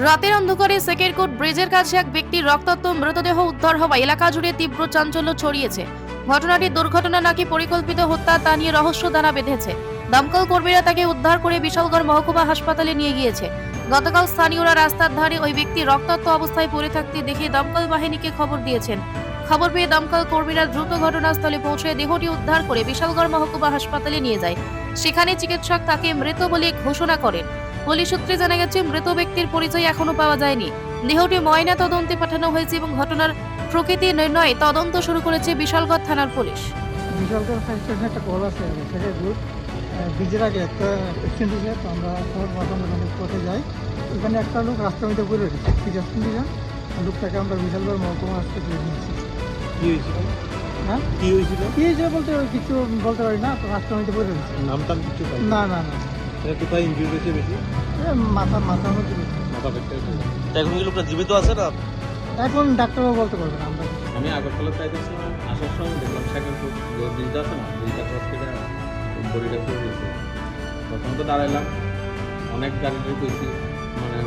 রাতের অন্ধকারে সেকেরকোট ব্রিজের কাছে এক ব্যক্তির রক্তাক্ত মৃতদেহ উদ্ধার হওয়া এলাকা জুড়ে তীব্র চাঞ্চল্য ছড়িয়েছে। ঘটনাটি দুর্ঘটনা নাকি পরিকল্পিত হত্যা তা নিয়ে রহস্য দানা বেঁধেছে। দমকল কর্মীরা তাকে উদ্ধার করে বিশালগড় মহকুমা হাসপাতালে নিয়ে গিয়েছে। গতকাল স্থানীয়রা রাস্তার ধারে ওই ব্যক্তি রক্তাক্ত অবস্থায় পড়ে থাকতে দেখে দমকল বাহিনীকে খবর দিয়েছেন। খবর পেয়ে দমকল কর্মীরা দ্রুত ঘটনাস্থলে পৌঁছে দেহটি উদ্ধার করে বিশালগড় মহকুমা হাসপাতালে নিয়ে যায়। সেখানে চিকিৎসক তাকে মৃত বলে ঘোষণা করেন। পুলিশ সূত্রে জানা গেছে, মৃত ব্যক্তির পরিচয় এখনো পাওয়া যায়নি। দেহটি ময়না তদন্তে পাঠানো হয়েছে এবং ঘটনার প্রকৃতি নির্ণয়ে তদন্ত শুরু করেছে বিশালগড় থানার পুলিশ। বিশালগড় ফায়ার স্টেশনে একটা কল আছে সেটা গ্রুপ ব্রিজের আগে একটা অ্যাক্সিডেন্ট হয়েছে। তো আমরা প্রথম পথে যাই, ওখানে একটা লোক রাস্তার মধ্যে পড়ে রয়েছে সিরিয়াস কন্ডিশন। লোকটাকে আমরা বিশালগড় মহকুমা হাসপাতালে নিয়েছি। কি হয়েছিল? হ্যাঁ, কি হয়েছিল? কি হয়েছে বলতে ওই কিছু বলতে পারি না, তো রাস্তার মধ্যে পড়ে রয়েছে। নামটাম কিছু পাই না না না, এটা কোথায় ইনজুরি হয়েছে বেশি? মাথার মধ্যে রয়েছে। মাথা পেটে এখন কি লোকটা জীবিত আছে না? এখন ডাক্তারও বলতে পারবে না। আমরা আমি আগরতলা চাইতেছিলাম, আসার সময় দেখলাম সেকেন্ডপুর ব্রিজটা আছে না, ব্রিজটা ক্রস করে বডিটা করে দিয়েছে। তখন তো দাঁড়াইলাম, অনেক গাড়ি পেয়েছি, মানে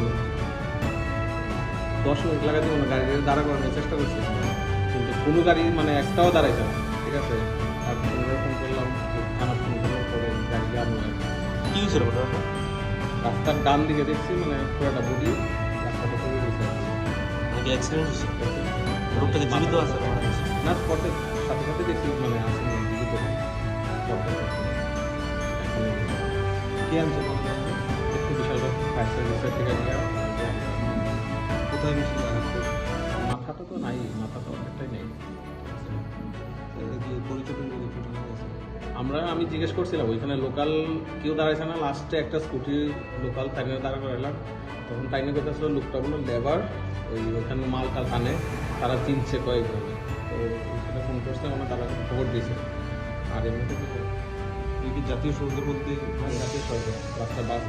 10 মিনিট লাগাতে কোনো গাড়ি দাঁড়া করানোর চেষ্টা করছি, কিন্তু কোনো গাড়ি মানে একটাও দাঁড়াইছে না। ঠিক আছে, আর ফোন করলাম, থানা ফোন করার পরে গাড়ি যাবো না। কি হয়েছিল ঘটনাটা? রাস্তার ডান দিকে দেখছি মানে পুরোটা বডি রাস্তাটা করে রয়েছে। নাকি অ্যাক্সিডেন্ট হয়েছে? লোকটা কি জীবিত আছে? না, স্পটের সাথে সাথে দেখছি মানে আসেন জীবিত। কি আনছে একটু বিশালগড় ফায়ার সার্ভিসের থেকে নিয়ে কোথায় বেশি মাথাটা তো নাই, মাথা তো অনেকটাই নেই। পরিচয় আমি জিজ্ঞেস করছিলাম, ওইখানে লোকাল কেউ দাঁড়াইছে না। লাস্টে একটা স্কুটি লোকাল তাকে দাঁড়া করালাম। তখন টাইনে কথা ছিল লোকটা বললো লেবার, ওইখানে মালটা টানে, তারা চিনছে কয়েকজনে। তো ওইখানে ফোন করছে, মানে তারা খবর দিয়েছে। আর এমনিতে কি জাতীয় সড়কের মধ্যে জাতীয় সড়কে রাস্তা বাস